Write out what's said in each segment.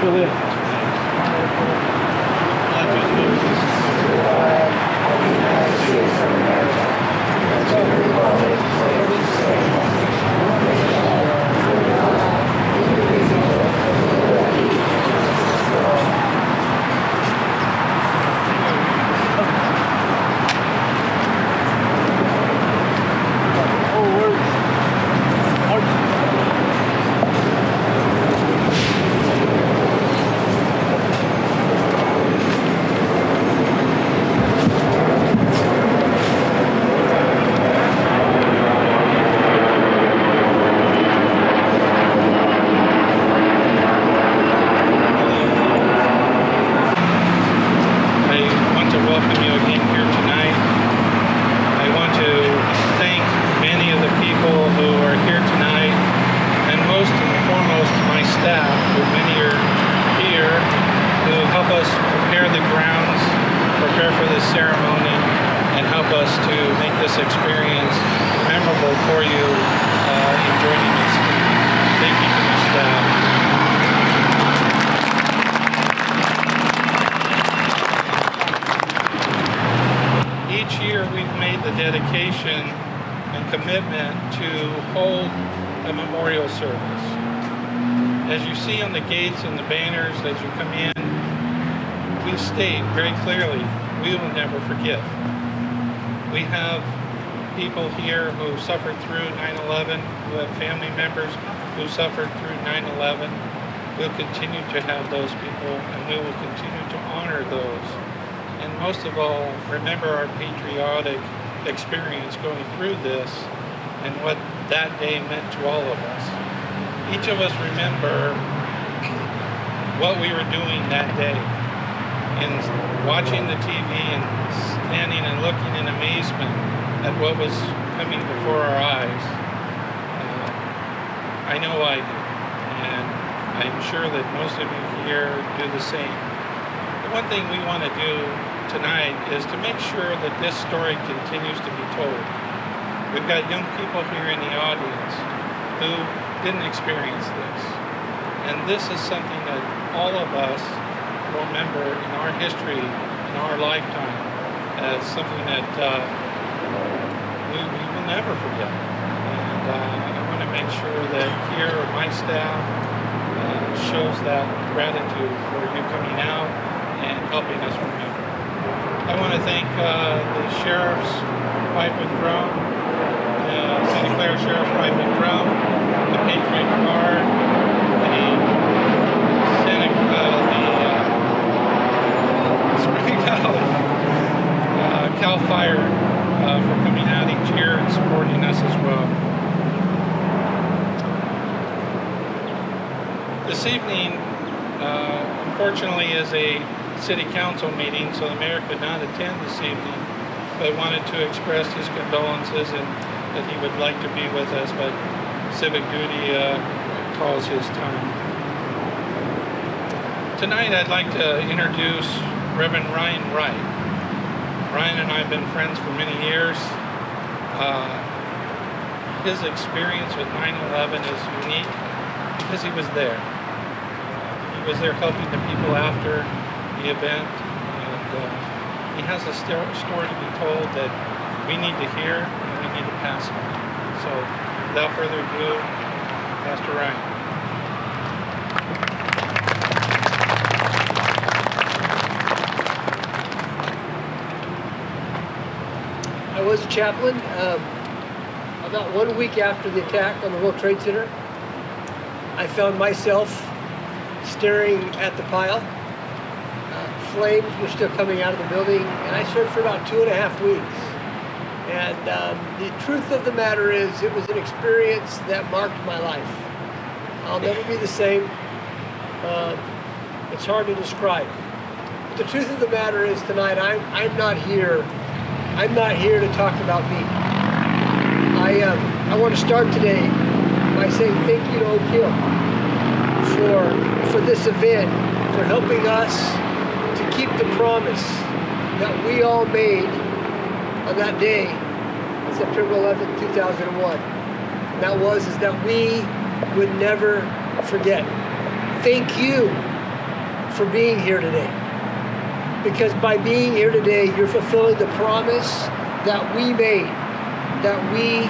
for this. Dedication and commitment to hold a memorial service. As you see on the gates and the banners as you come in, we state very clearly, we will never forget. We have people here who suffered through 9/11, who have family members who suffered through 9/11. We'll continue to have those people, and we will continue to honor those. And most of all, remember our patriotic experience going through this and what that day meant to all of us. Each of us remember what we were doing that day and watching the TV and standing and looking in amazement at what was coming before our eyes. I know I do, and I'm sure that most of you here do the same. The one thing we want to do tonight is to make sure that this story continues to be told. We've got young people here in the audience who didn't experience this. And this is something that all of us will remember in our history, in our lifetime, as something that we will never forget. And I want to make sure that here my staff shows that gratitude for you coming out and helping us remember. I want to thank the Sheriff's Pipe and Drum, the Santa Clara Sheriff's Pipe and Drum, the Patriot Guard, the Spring Valley, CAL FIRE for coming out each year and supporting us as well. This evening, unfortunately, is a City Council meeting, so the mayor could not attend this evening, but wanted to express his condolences and that he would like to be with us, but civic duty calls his time. Tonight I'd like to introduce Reverend Ryan Wright. Ryan and I have been friends for many years. His experience with 9/11 is unique because he was there. He was there helping the people after the event, and he has a story to be told that we need to hear and we need to pass on. So without further ado, Pastor Ryan. I was a chaplain about 1 week after the attack on the World Trade Center. I found myself staring at the pile. Flames were still coming out of the building, and I served for about 2.5 weeks. And the truth of the matter is, it was an experience that marked my life. I'll never be the same. It's hard to describe. But the truth of the matter is, tonight I'm not here to talk about me. I want to start today by saying thank you to Oak Hill for this event, for helping us to keep the promise that we all made on that day, September 11th, 2001. And that was that we would never forget. Thank you for being here today. Because by being here today, you're fulfilling the promise that we made, that we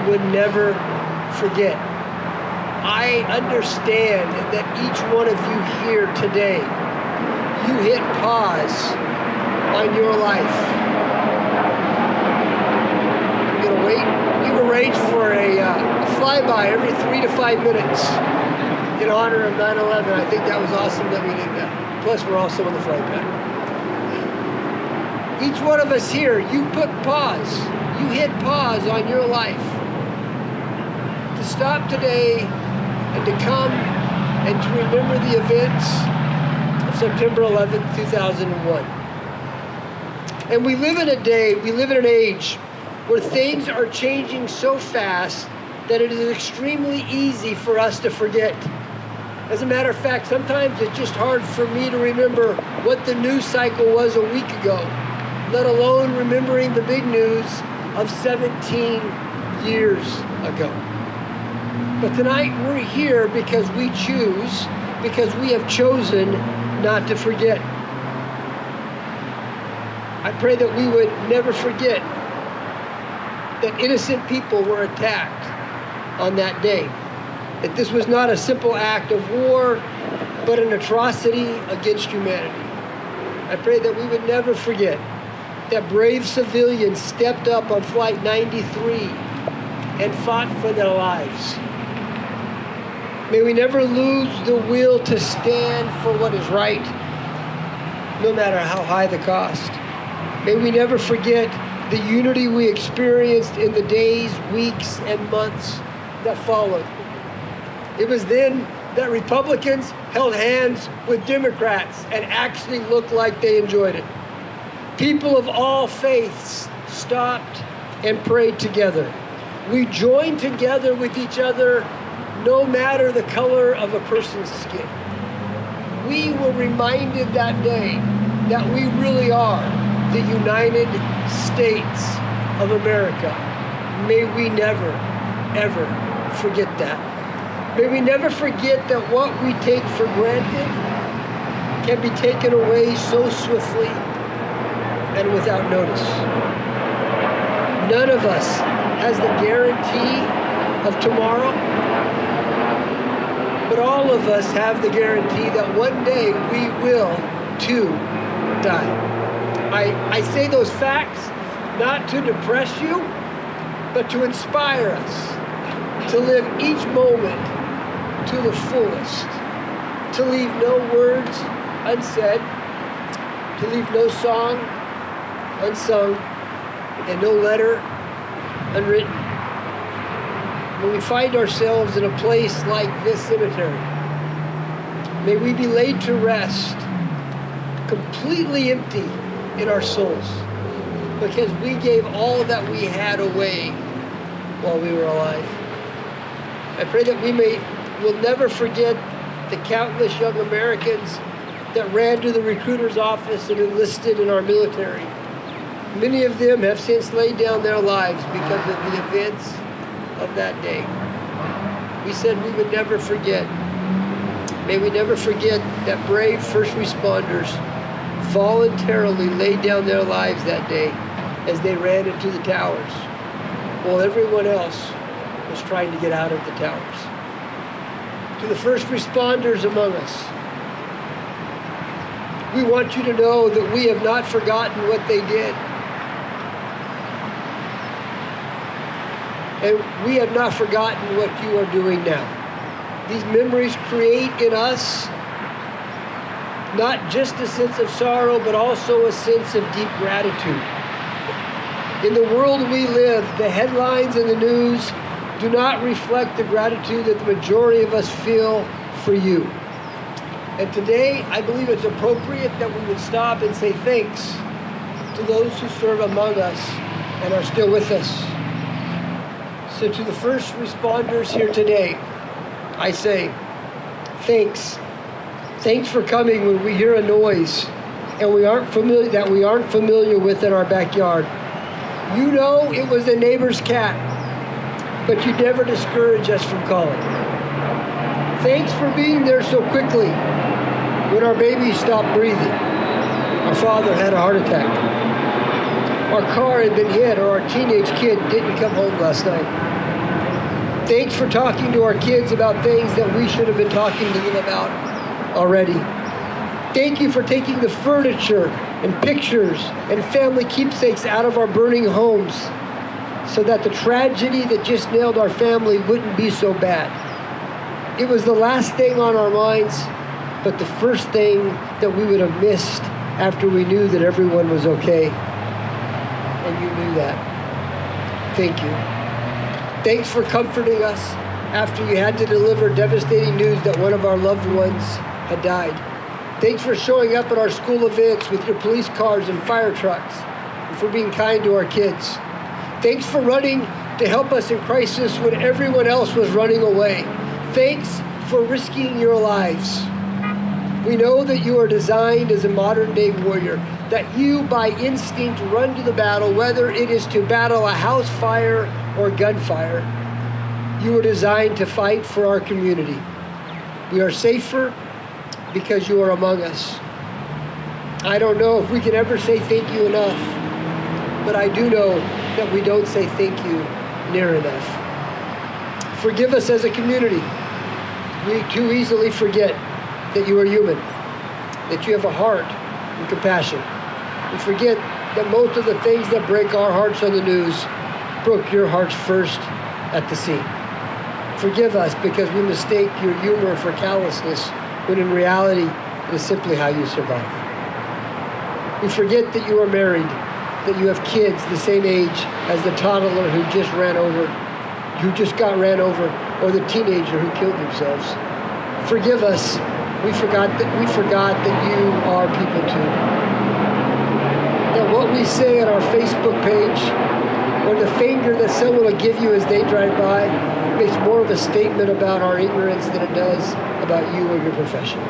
would never forget. I understand that each one of you here today, you hit pause on your life. I'm gonna wait. We've arranged for a flyby every 3 to 5 minutes in honor of 9/11. I think that was awesome that we did that. Plus, we're also on the flight pattern. Each one of us here, you put pause. You hit pause on your life to stop today and to come and to remember the events of September 11th, 2001. And we live in an age where things are changing so fast that it is extremely easy for us to forget. As a matter of fact, sometimes it's just hard for me to remember what the news cycle was a week ago, let alone remembering the big news of 17 years ago. But tonight we're here because we have chosen not to forget. I pray that we would never forget that innocent people were attacked on that day. That this was not a simple act of war, but an atrocity against humanity. I pray that we would never forget that brave civilians stepped up on Flight 93 and fought for their lives. May we never lose the will to stand for what is right, no matter how high the cost. May we never forget the unity we experienced in the days, weeks, and months that followed. It was then that Republicans held hands with Democrats and actually looked like they enjoyed it. People of all faiths stopped and prayed together. We joined together with each other no matter the color of a person's skin. We were reminded that day that we really are the United States of America. May we never, ever forget that. May we never forget that what we take for granted can be taken away so swiftly and without notice. None of us has the guarantee of tomorrow, but all of us have the guarantee that one day we will too die. I say those facts not to depress you, but to inspire us to live each moment to the fullest, to leave no words unsaid, to leave no song unsung, and no letter unwritten. When we find ourselves in a place like this cemetery, may we be laid to rest, completely empty in our souls, because we gave all that we had away while we were alive. I pray that we'll never forget the countless young Americans that ran to the recruiter's office and enlisted in our military. Many of them have since laid down their lives because of the events of that day. We said we would never forget. May we never forget that brave first responders voluntarily laid down their lives that day as they ran into the towers, while everyone else was trying to get out of the towers. To the first responders among us, we want you to know that we have not forgotten what they did. And we have not forgotten what you are doing now. These memories create in us not just a sense of sorrow, but also a sense of deep gratitude. In the world we live, the headlines and the news do not reflect the gratitude that the majority of us feel for you. And today, I believe it's appropriate that we would stop and say thanks to those who serve among us and are still with us. So to the first responders here today, I say thanks. Thanks for coming when we hear a noise and we aren't familiar with in our backyard. You know it was a neighbor's cat, but you never discourage us from calling. Thanks for being there so quickly When our baby stopped breathing, our father had a heart attack. Our car had been hit, or our teenage kid didn't come home last night. Thanks for talking to our kids about things that we should have been talking to them about already. Thank you for taking the furniture and pictures and family keepsakes out of our burning homes so that the tragedy that just nailed our family wouldn't be so bad. It was the last thing on our minds, but the first thing that we would have missed after we knew that everyone was okay. And you knew that. Thank you. Thanks for comforting us after you had to deliver devastating news that one of our loved ones had died. Thanks for showing up at our school events with your police cars and fire trucks, and for being kind to our kids. Thanks for running to help us in crisis when everyone else was running away. Thanks for risking your lives. We know that you are designed as a modern-day warrior, that you, by instinct, run to the battle, whether it is to battle a house fire or gunfire. You were designed to fight for our community. We are safer because you are among us. I don't know if we can ever say thank you enough, but I do know that we don't say thank you near enough. Forgive us as a community. We too easily forget that you are human, that you have a heart and compassion. We forget that most of the things that break our hearts on the news broke your hearts first at the scene. Forgive us because we mistake your humor for callousness, when in reality, it is simply how you survive. We forget that you are married, that you have kids the same age as the toddler who just got ran over, or the teenager who killed themselves. Forgive us. We forgot that you are people too. That what we say on our Facebook page, or the finger that someone will give you as they drive by, makes more of a statement about our ignorance than it does about you or your profession.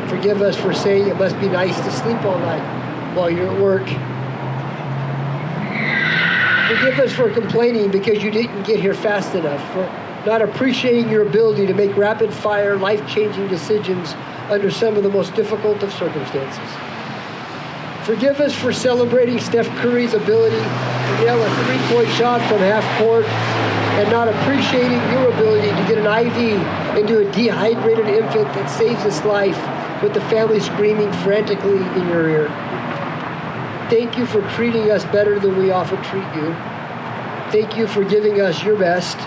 Forgive us for saying it must be nice to sleep all night while you're at work. Forgive us for complaining because you didn't get here fast enough, for not appreciating your ability to make rapid-fire, life-changing decisions under some of the most difficult of circumstances. Forgive us for celebrating Steph Curry's ability to nail a three-point shot from half court and not appreciating your ability to get an IV into a dehydrated infant that saves its life with the family screaming frantically in your ear. Thank you for treating us better than we often treat you. Thank you for giving us your best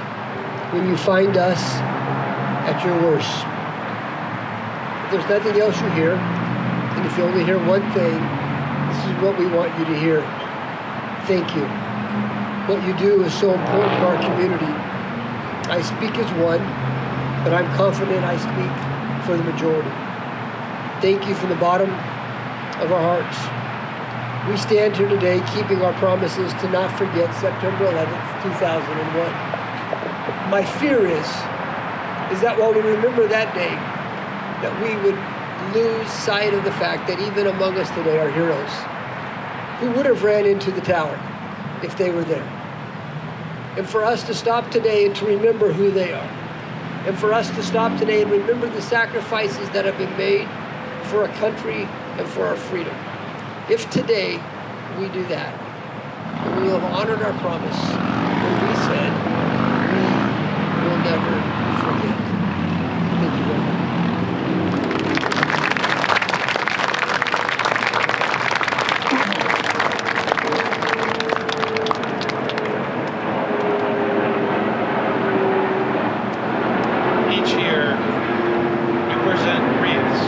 when you find us at your worst. If there's nothing else you hear, and if you only hear one thing, this is what we want you to hear. Thank you. What you do is so important to our community. I speak as one, but I'm confident I speak for the majority. Thank you from the bottom of our hearts. We stand here today keeping our promises to not forget September 11th, 2001. My fear is that while we remember that day, that we would lose sight of the fact that even among us today are heroes who would have ran into the tower if they were there. And for us to stop today and to remember who they are. And for us to stop today and remember the sacrifices that have been made for a country and for our freedom. If today we do that, we will have honored our promise when we said we will never forget. Thank you very much. Each year, we present wreaths,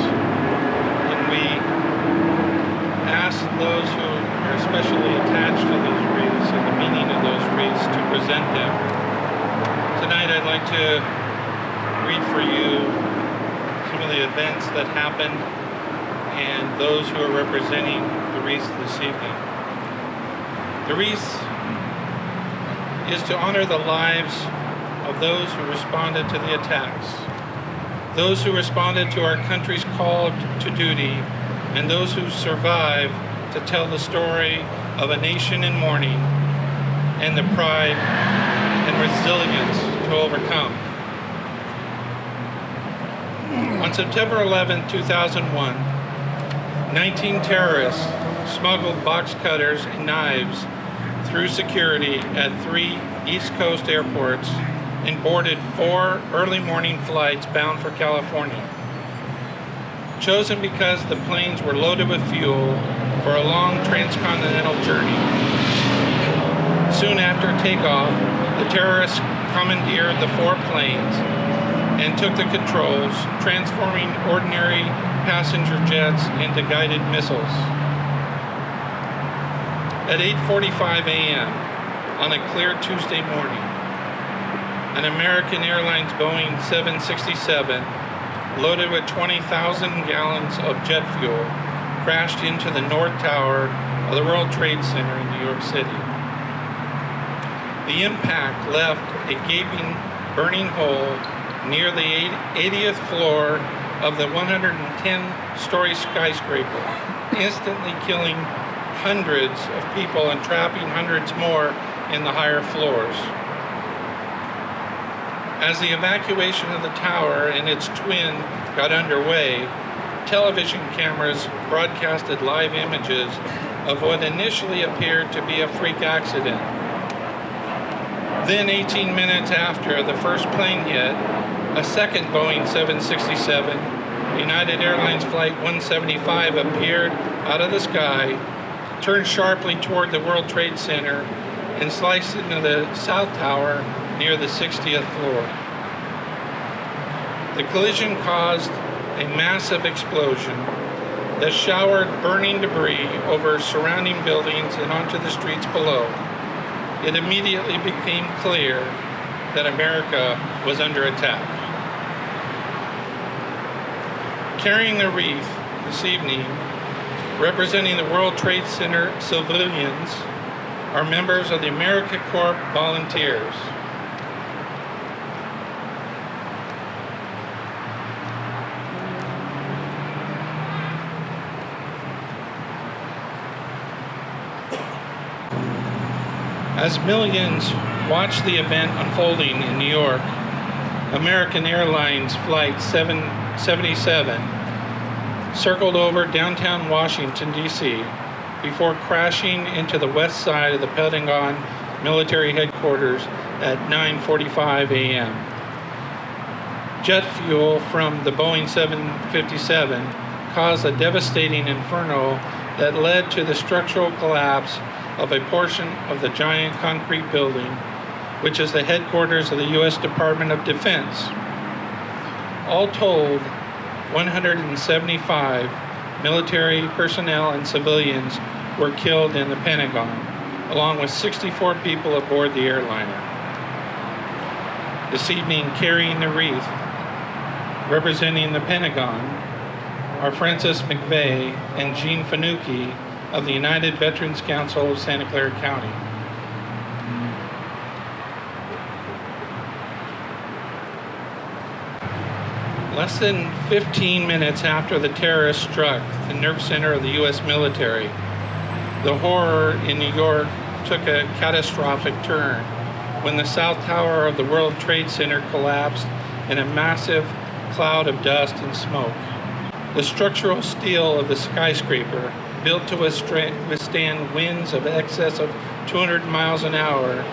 and we ask those who are especially attached to those wreaths and the meaning of those wreaths to present them. Tonight, I'd like to read for you some of the events that happened and those who are representing the wreaths this evening. The wreath is to honor the lives of those who responded to the attacks, those who responded to our country's call to duty, and those who survived to tell the story of a nation in mourning and the pride and resilience to overcome. On September 11, 2001, 19 terrorists smuggled box cutters and knives through security at 3 East Coast airports and boarded 4 early morning flights bound for California. Chosen because the planes were loaded with fuel for a long transcontinental journey. Soon after takeoff, the terrorists commandeered the 4 planes and took the controls, transforming ordinary passenger jets into guided missiles. At 8:45 a.m. on a clear Tuesday morning, an American Airlines Boeing 767 loaded with 20,000 gallons of jet fuel crashed into the North Tower of the World Trade Center in New York City. The impact left a gaping, burning hole near the 80th floor of the 110-story skyscraper, instantly killing hundreds of people and trapping hundreds more in the higher floors. As the evacuation of the tower and its twin got underway, television cameras broadcasted live images of what initially appeared to be a freak accident. Then 18 minutes after the first plane hit, a second Boeing 767, United Airlines Flight 175, appeared out of the sky, turned sharply toward the World Trade Center, and sliced into the South Tower near the 60th floor. The collision caused a massive explosion that showered burning debris over surrounding buildings and onto the streets below. It immediately became clear that America was under attack. Carrying the wreath this evening, representing the World Trade Center civilians, are members of the AmeriCorps Volunteers. As millions watched the event unfolding in New York, American Airlines Flight 777 circled over downtown Washington, D.C. before crashing into the west side of the Pentagon military headquarters at 9:45 a.m. Jet fuel from the Boeing 757 caused a devastating inferno that led to the structural collapse of a portion of the giant concrete building, which is the headquarters of the U.S. Department of Defense. All told, 175 military personnel and civilians were killed in the Pentagon, along with 64 people aboard the airliner. This evening, carrying the wreath, representing the Pentagon, are Francis McVeigh and Jean Finucchi of the United Veterans Council of Santa Clara County. Less than 15 minutes after the terrorists struck the nerve center of the U.S. military, the horror in New York took a catastrophic turn when the South Tower of the World Trade Center collapsed in a massive cloud of dust and smoke. The structural steel of the skyscraper, built to withstand winds of excess of 200 miles an hour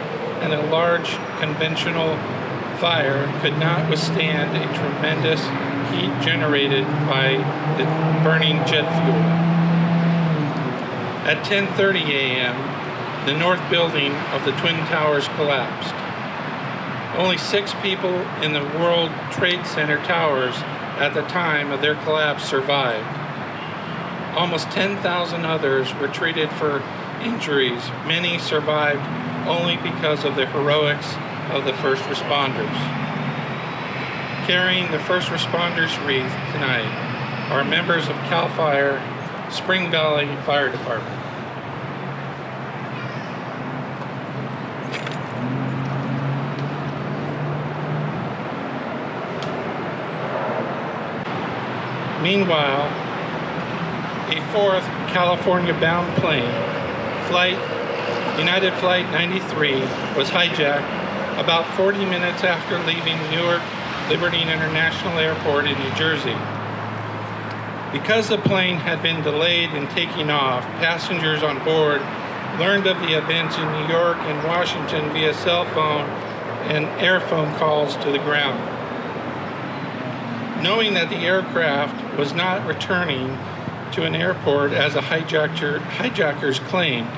and a large conventional fire, could not withstand a tremendous heat generated by the burning jet fuel. At 10:30 a.m., the north building of the Twin Towers collapsed. Only 6 people in the World Trade Center towers at the time of their collapse survived. Almost 10,000 others were treated for injuries. Many survived only because of the heroics of the first responders. Carrying the first responders' wreath tonight are members of CAL FIRE Spring Valley Fire Department. Meanwhile, a 4th California-bound plane, United Flight 93, was hijacked about 40 minutes after leaving Newark Liberty International Airport in New Jersey. Because the plane had been delayed in taking off, passengers on board learned of the events in New York and Washington via cell phone and airphone calls to the ground. Knowing that the aircraft was not returning to an airport as the hijackers claimed,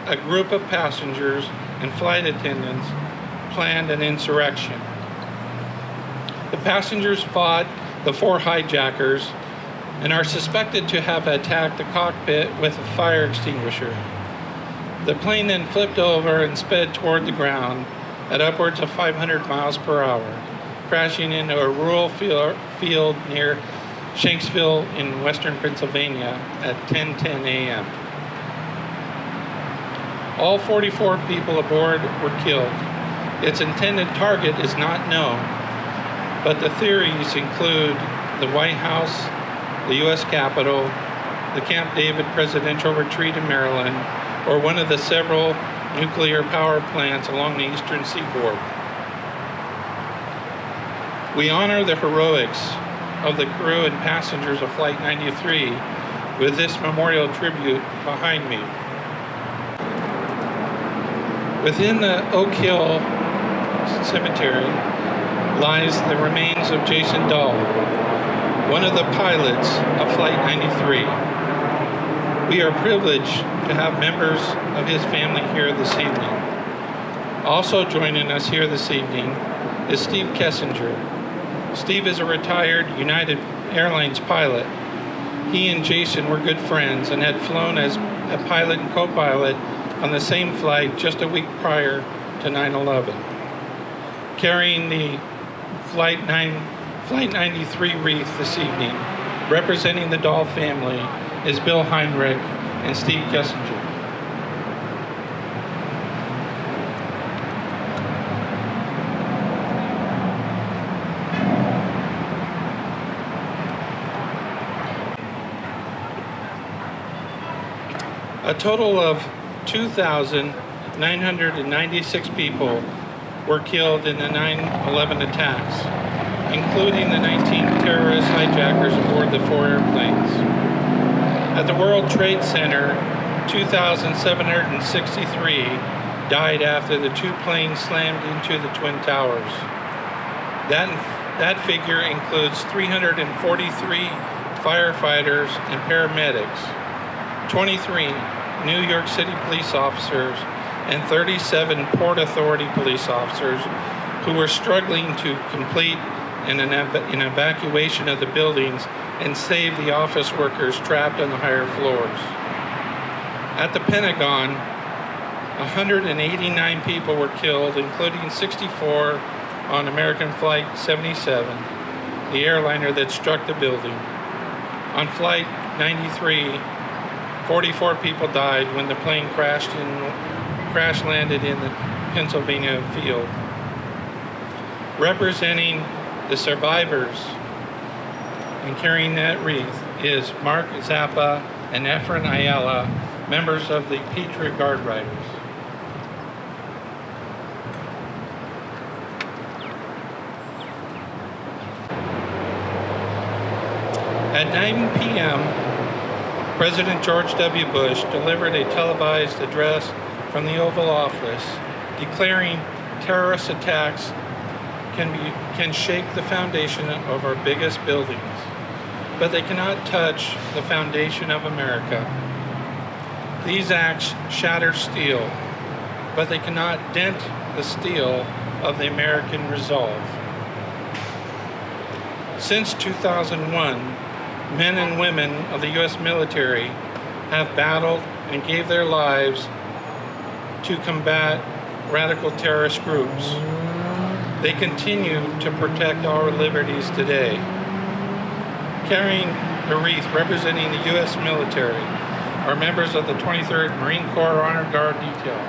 a group of passengers and flight attendants planned an insurrection. The passengers fought the 4 hijackers and are suspected to have attacked the cockpit with a fire extinguisher. The plane then flipped over and sped toward the ground at upwards of 500 miles per hour, crashing into a rural field near Shanksville in western Pennsylvania at 10:10 a.m. All 44 people aboard were killed. Its intended target is not known, but the theories include the White House, the U.S. Capitol, the Camp David presidential retreat in Maryland, or one of the several nuclear power plants along the eastern seaboard. We honor the heroics of the crew and passengers of Flight 93 with this memorial tribute behind me. Within the Oak Hill Cemetery lies the remains of Jason Dahl, one of the pilots of Flight 93. We are privileged to have members of his family here this evening. Also joining us here this evening is Steve Kessinger. Steve is a retired United Airlines pilot. He and Jason were good friends and had flown as a pilot and co-pilot on the same flight just a week prior to 9/11. Carrying the Flight 93 wreath this evening, representing the Dahl family, is Bill Heinrich and Steve Kessinger. A total of 2,996 people were killed in the 9/11 attacks, including the 19 terrorist hijackers aboard the 4 airplanes. At the World Trade Center, 2,763 died after the 2 planes slammed into the Twin Towers. That figure includes 343 firefighters and paramedics, 23 New York City police officers, and 37 Port Authority police officers who were struggling to complete an evacuation of the buildings and save the office workers trapped on the higher floors. At the Pentagon, 189 people were killed, including 64 on American Flight 77, the airliner that struck the building. On Flight 93, 44 people died when the plane crash landed in the Pennsylvania field. Representing the survivors and carrying that wreath is Mark Zappa and Efren Ayala, members of the Patriot Guard Riders. At 9 p.m., President George W. Bush delivered a televised address from the Oval Office declaring terrorist attacks can shake the foundation of our biggest buildings, but they cannot touch the foundation of America. These acts shatter steel, but they cannot dent the steel of the American resolve. Since 2001, men and women of the U.S. military have battled and gave their lives to combat radical terrorist groups. They continue to protect our liberties today. Carrying the wreath representing the U.S. military are members of the 23rd Marine Corps Honor Guard Detail.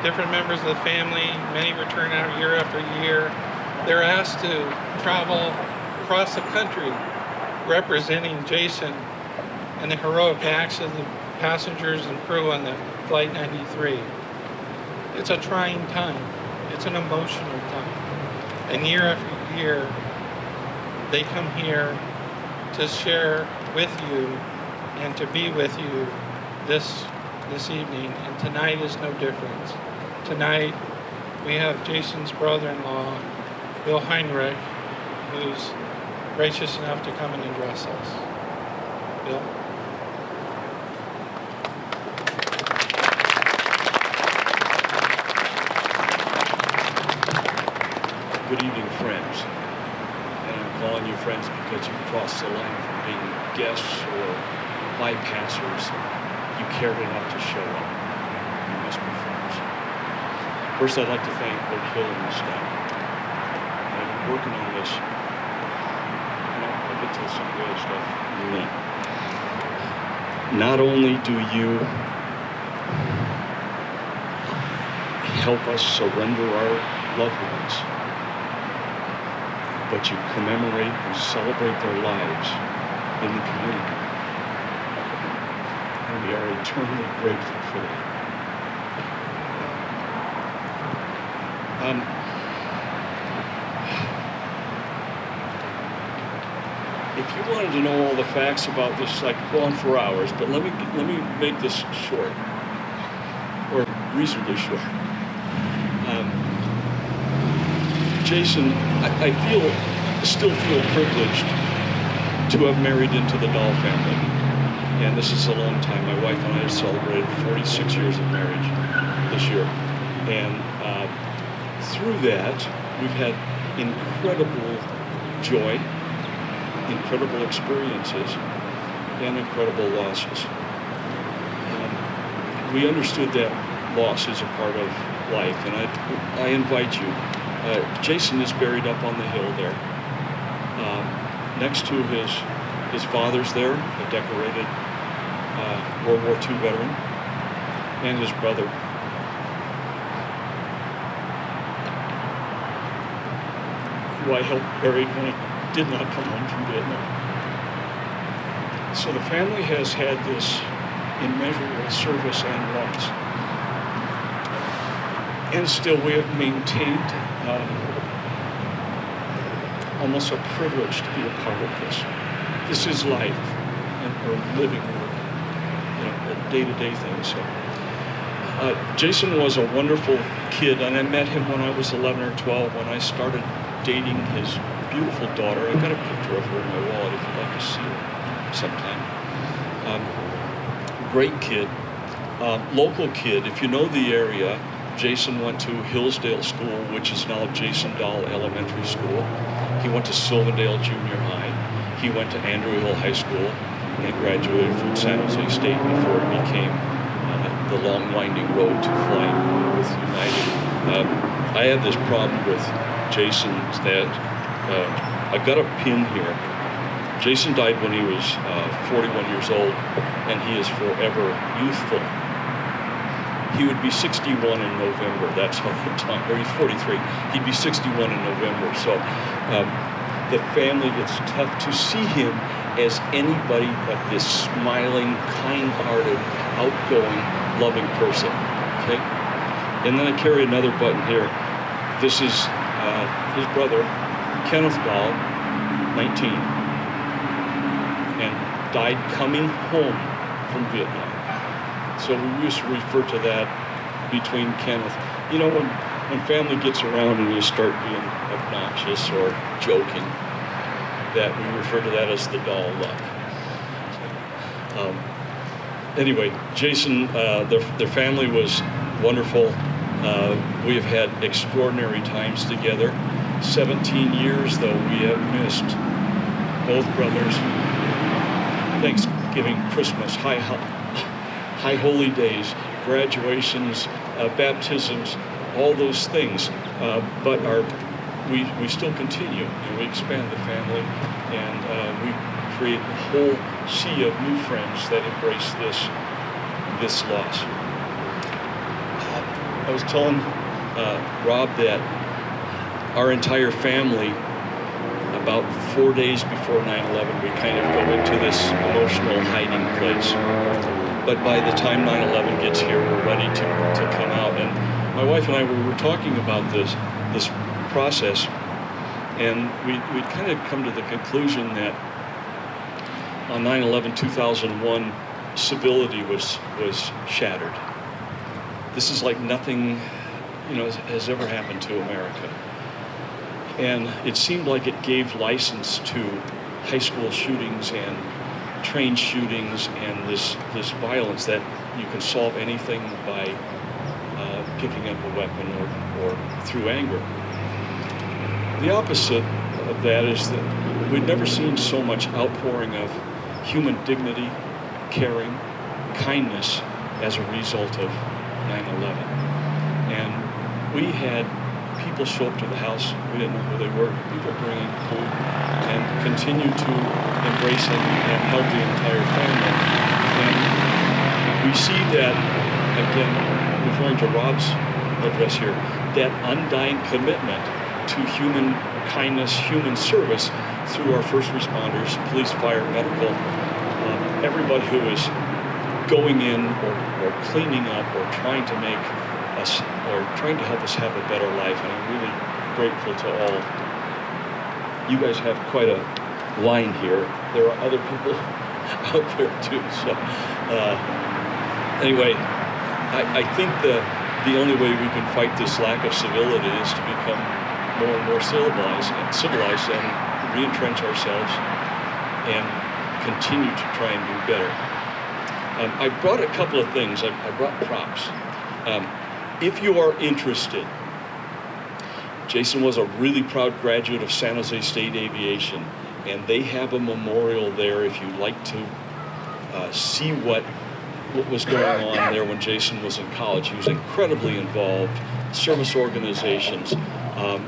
Different members of the family, many return out year after year. They're asked to travel across the country representing Jason and the heroic acts of the passengers and crew on the Flight 93. It's a trying time. It's an emotional time. And year after year, they come here to share with you and to be with you this evening. And tonight is no different. Tonight, we have Jason's brother-in-law, Bill Heinrich, who's gracious enough to come and address us. Bill? Good evening, friends. And I'm calling you friends because you've crossed the line from being guests or bypassers. You cared enough to show up. You must be friends. First, I'd like to thank both Bill and the staff. I've been working on this. I'll get to some of the other stuff in a minute. Not only do you help us surrender our loved ones, but you commemorate and celebrate their lives in the community. And we are eternally grateful for that. If you wanted to know all the facts about this, I could go on for hours, but let me make this short, or reasonably short. Jason, I still feel privileged to have married into the Dahl family. And this is a long time. My wife and I have celebrated 46 years of marriage this year. And through that, we've had incredible joy, incredible experiences, and incredible losses. We understood that loss is a part of life, and I invite you. Jason is buried up on the hill there. Next to his father's there, a decorated World War II veteran, and his brother. Who I helped bury when he did not come home from Vietnam. So the family has had this immeasurable service and loss. And still we have maintained almost a privilege to be a part of this. This is life, and we're living, a day-to-day thing. So, Jason was a wonderful kid, and I met him when I was 11 or 12 when I started dating his beautiful daughter. I got a picture of her in my wallet if you'd like to see her sometime. Great kid, local kid. If you know the area, Jason went to Hillsdale School, which is now Jason Dahl Elementary School. He went to Silverdale Junior High. He went to Andrew Hill High School and graduated from San Jose State before he became the long winding road to flying with United. I have this problem with Jason that I've got a pin here. Jason died when he was 41 years old, and he is forever youthful. He would be 61 in November. That's how the time, or he's 43. He'd be 61 in November. So the family, it's tough to see him as anybody but this smiling, kind-hearted, outgoing, loving person. Okay? And then I carry another button here. This is his brother, Kenneth Dahl, 19, and died coming home from Vietnam. So we used to refer to that between Kenneth. You know, when family gets around and you start being obnoxious or joking, that we refer to that as the Dahl luck. Anyway, Jason, their family was wonderful. We have had extraordinary times together. 17 years, though, we have missed both brothers. Thanksgiving, Christmas, High Holy Days, graduations, baptisms, all those things. But we still continue, and we expand the family, and we create a whole sea of new friends that embrace this loss. I was telling Rob that our entire family, about 4 days before 9/11, we kind of go into this emotional hiding place. But by the time 9/11 gets here, we're ready to come out. And my wife and I were talking about this process, and we'd kind of come to the conclusion that on 9/11/2001, civility was shattered. This is like nothing, has ever happened to America. And it seemed like it gave license to high school shootings and train shootings and this violence that you can solve anything by picking up a weapon or through anger. The opposite of that is that we've never seen so much outpouring of human dignity, caring, kindness as a result of 9/11. And we had people show up to the house, we didn't know who they were, people bringing food, and continue to embrace and help the entire family. And we see that, again, referring to Rob's address here, that undying commitment to human kindness, human service through our first responders, police, fire, medical, everybody who is going in or cleaning up or trying to make us, or trying to help us have a better life. And I'm really grateful to all. You guys have quite a line here. There are other people out there too. So anyway, I think the only way we can fight this lack of civility is to become more and more civilized and re-entrench ourselves and continue to try and do better. I brought a couple of things. I brought props. If you are interested, Jason was a really proud graduate of San Jose State Aviation, and they have a memorial there if you'd like to see what was going on there when Jason was in college. He was incredibly involved, service organizations,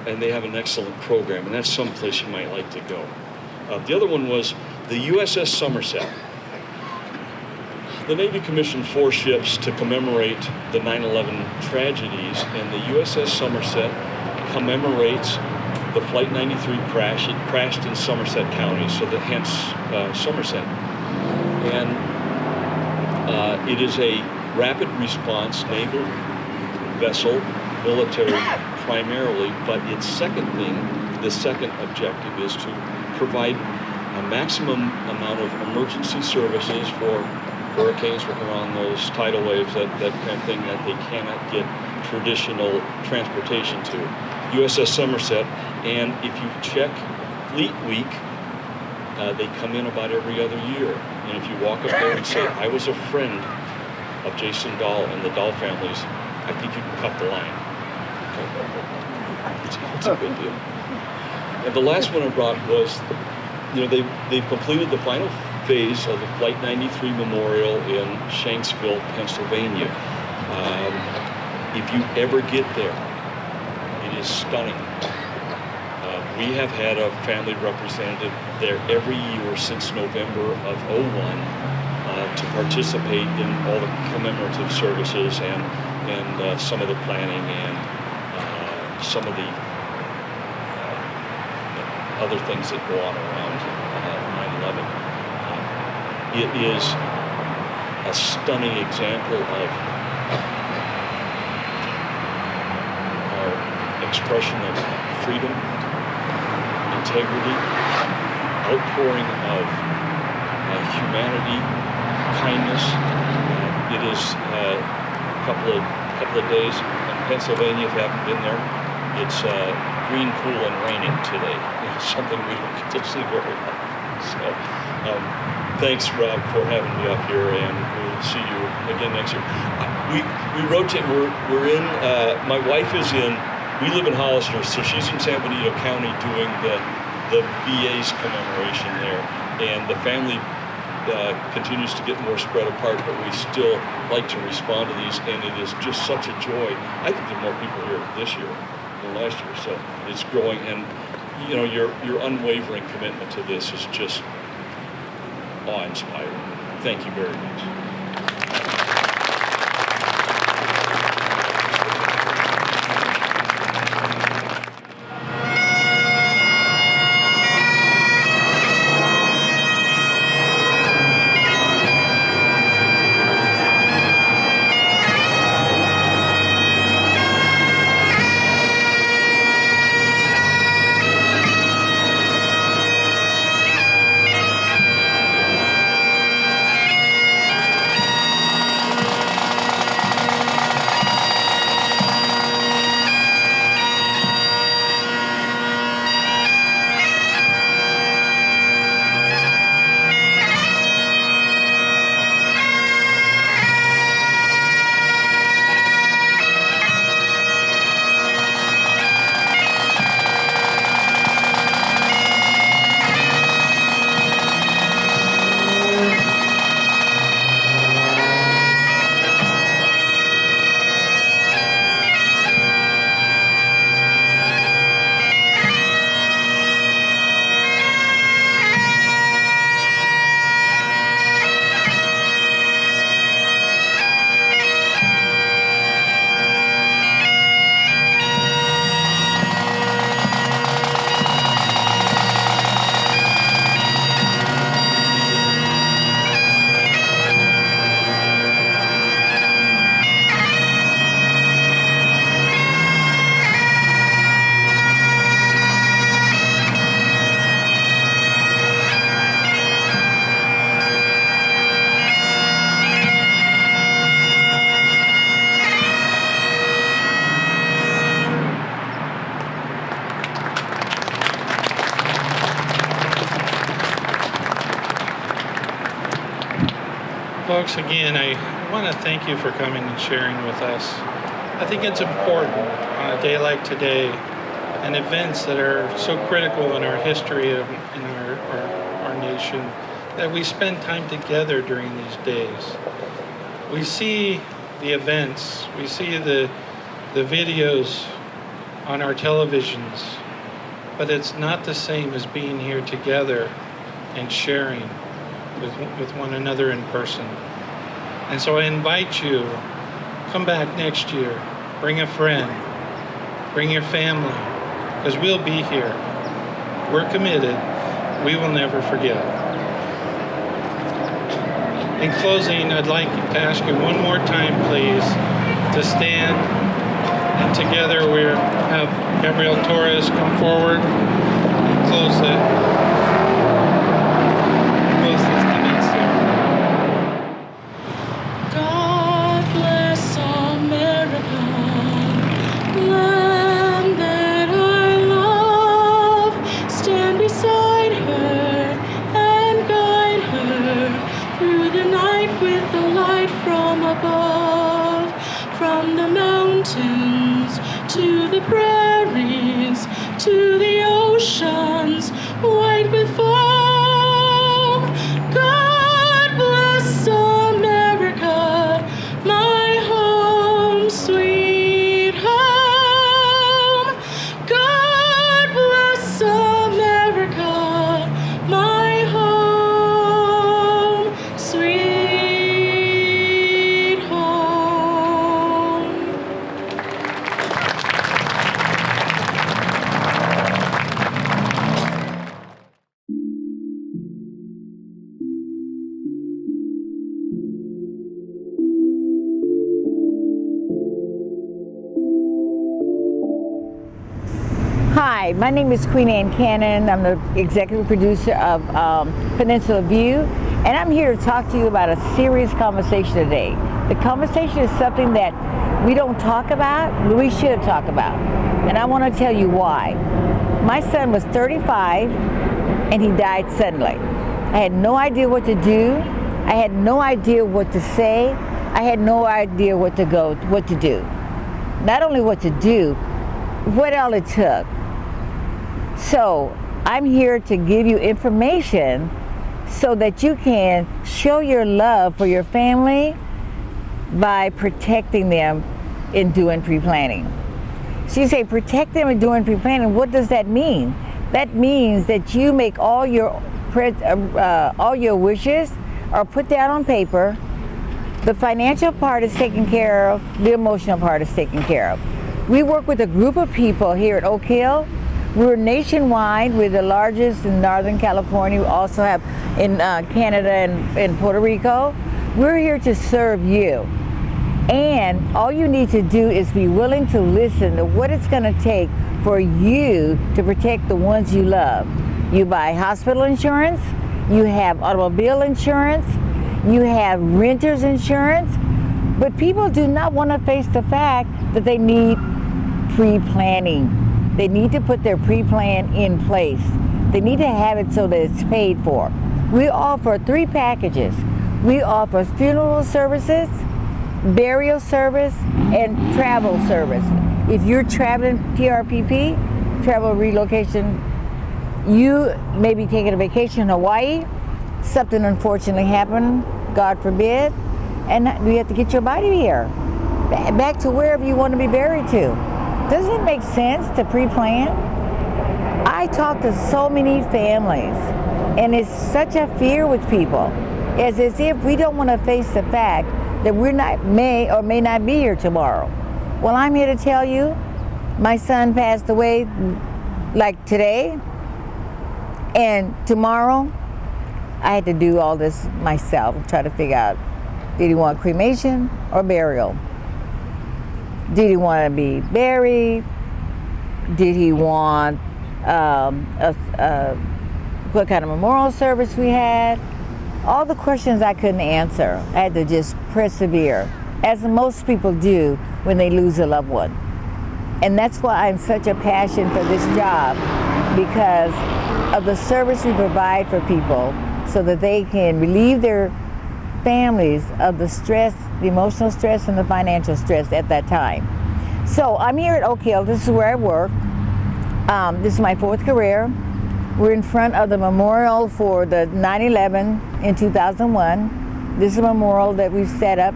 and they have an excellent program, and that's someplace you might like to go. The other one was the USS Somerset. The Navy commissioned 4 ships to commemorate the 9/11 tragedies, and the USS Somerset commemorates the Flight 93 crash. It crashed in Somerset County, so that hence Somerset. And it is a rapid response naval vessel, military primarily, but its the second objective is to provide a maximum amount of emergency services for hurricanes, working on those tidal waves, that kind of thing that they cannot get traditional transportation to. USS Somerset, and if you check Fleet Week, they come in about every other year. And if you walk up there and say, I was a friend of Jason Dahl and the Dahl families, I think you can cut the line. It's a good deal. And the last one I brought was, they've completed the final phase of the Flight 93 Memorial in Shanksville, Pennsylvania. If you ever get there, it is stunning. We have had a family representative there every year since November of '01 to participate in all the commemorative services and some of the planning and some of the other things that go on around 9/11. It is a stunning example of our expression of freedom, integrity, outpouring of humanity, kindness. It is a couple of days in Pennsylvania. If you haven't been there, it's green, cool, and raining today. It's something we don't get to see very often. So, thanks, Rob, for having me up here, and we'll see you again next year. We rotate. We're in. My wife is in. We live in Hollister, so she's in San Benito County doing the VA's commemoration there, and the family continues to get more spread apart, but we still like to respond to these, and it is just such a joy. I think there are more people here this year than last year, so it's growing, and your unwavering commitment to this is just awe-inspiring. Thank you very much. Folks, again, I want to thank you for coming and sharing with us. I think it's important on a day like today and events that are so critical in our history in our nation that we spend time together during these days. We see the events, we see the videos on our televisions, but it's not the same as being here together and sharing with one another in person. And so I invite you, come back next year, bring a friend, bring your family, because we'll be here. We're committed. We will never forget. In closing, I'd like to ask you one more time, please, to stand, and together we have Gabriel Torres come forward and close this tonight's ceremony. God bless America, land that I love. Stand beside her and guide her through the night with the light from above. From the mountains to the prairies to the oceans white with foam. God bless America, my home, sweet home. God bless America, my home, sweet home. Hi, my name is Queen Anne Cannon. I'm the executive producer of Peninsula View, and I'm here to talk to you about a serious conversation today. The conversation is something that we don't talk about, but we should talk about, and I want to tell you why. My son was 35, and he died suddenly. I had no idea what to do. I had no idea what to say. I had no idea what to do. Not only what to do, what all it took. So I'm here to give you information so that you can show your love for your family by protecting them in doing pre-planning. So you say protect them in doing pre-planning. What does that mean? That means that you make all your wishes are put down on paper. The financial part is taken care of. The emotional part is taken care of. We work with a group of people here at Oak Hill. We're nationwide. We're the largest in Northern California. We also have in Canada and in Puerto Rico. We're here to serve you. And all you need to do is be willing to listen to what it's going to take for you to protect the ones you love. You buy hospital insurance, you have automobile insurance, you have renter's insurance, but people do not want to face the fact that they need pre-planning. They need to put their pre-plan in place. They need to have it so that it's paid for. We offer 3 packages. We offer funeral services, burial service, and travel service. If you're traveling TRPP, travel relocation, you may be taking a vacation in Hawaii, something unfortunately happened, God forbid, and we have to get your body here, back to wherever you want to be buried to. Doesn't it make sense to pre-plan? I talk to so many families, and it's such a fear with people. It's as if we don't want to face the fact that we're not, may or may not be here tomorrow. Well, I'm here to tell you, my son passed away like today, and tomorrow I had to do all this myself, try to figure out, did he want cremation or burial? Did he want to be buried? Did he want what kind of memorial service we had? All the questions I couldn't answer. I had to just persevere, as most people do when they lose a loved one. And that's why I'm such a passion for this job, because of the service we provide for people so that they can relieve their families of the stress, the emotional stress and the financial stress at that time. So I'm here at Oak Hill. This is where I work. This is my 4th career. We're in front of the memorial for the 9/11 in 2001. This is a memorial that we've set up.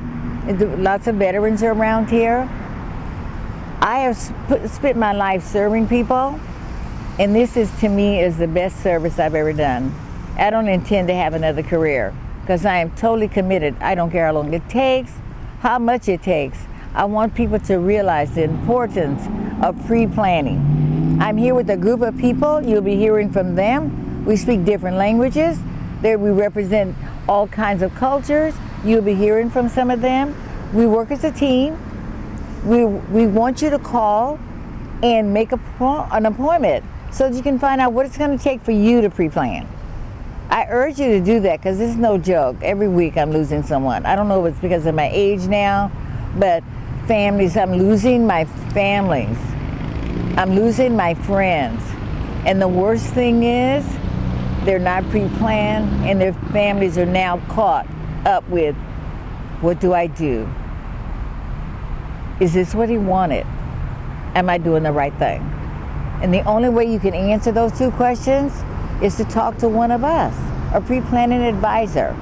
Lots of veterans are around here. I have spent my life serving people, and this is, to me, is the best service I've ever done. I don't intend to have another career because I am totally committed. I don't care how long it takes, how much it takes. I want people to realize the importance of pre-planning. I'm here with a group of people. You'll be hearing from them. We speak different languages. There we represent all kinds of cultures. You'll be hearing from some of them. We work as a team. We want you to call and make an appointment so that you can find out what it's going to take for you to pre-plan. I urge you to do that because this is no joke. Every week I'm losing someone. I don't know if it's because of my age now, but families, I'm losing my families. I'm losing my friends. And the worst thing is they're not pre-planned and their families are now caught up with, what do I do? Is this what he wanted? Am I doing the right thing? And the only way you can answer those 2 questions is to talk to one of us, a pre-planning advisor.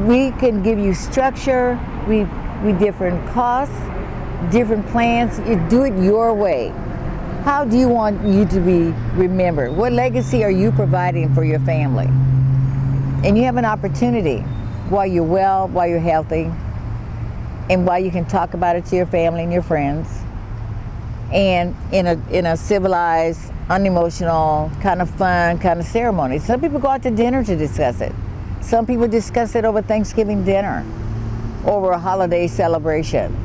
We can give you structure, we different costs, different plans. You do it your way. How do you want you to be remembered? What legacy are you providing for your family? And you have an opportunity while you're well, while you're healthy, and while you can talk about it to your family and your friends, and in a civilized, unemotional, kind of fun, kind of ceremony. Some people go out to dinner to discuss it. Some people discuss it over Thanksgiving dinner, over a holiday celebration.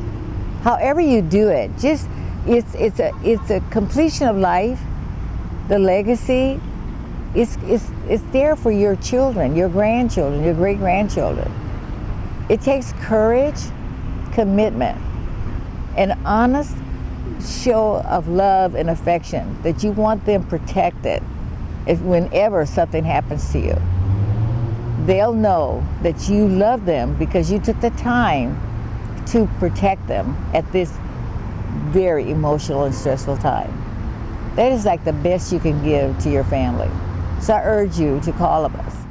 However you do it, just it's a completion of life. The legacy is there for your children, your grandchildren, your great-grandchildren. It takes courage, commitment, an honest show of love and affection that you want them protected whenever something happens to you. They'll know that you love them because you took the time to protect them at this very emotional and stressful time. That is like the best you can give to your family. So I urge you to call us.